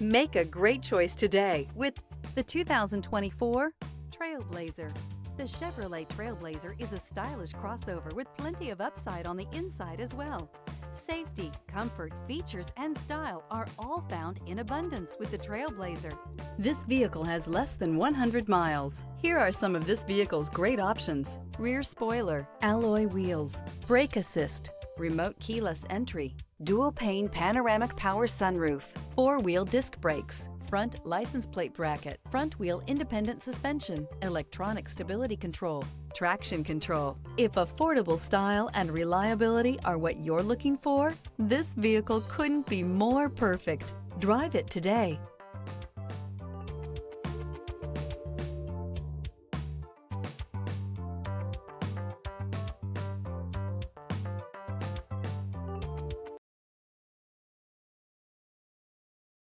Make a great choice today with the 2024 Trailblazer. The Chevrolet Trailblazer is a stylish crossover with plenty of upside on the inside as well. Safety, comfort, features, and style are all found in abundance with the Trailblazer. This vehicle has less than 100 miles. Here are some of this vehicle's great options: rear spoiler, alloy wheels, brake assist, remote keyless entry, dual pane panoramic power sunroof, four-wheel disc brakes, front license plate bracket, front wheel independent suspension, electronic stability control, traction control. If affordable style and reliability are what you're looking for, this vehicle couldn't be more perfect. Drive it today.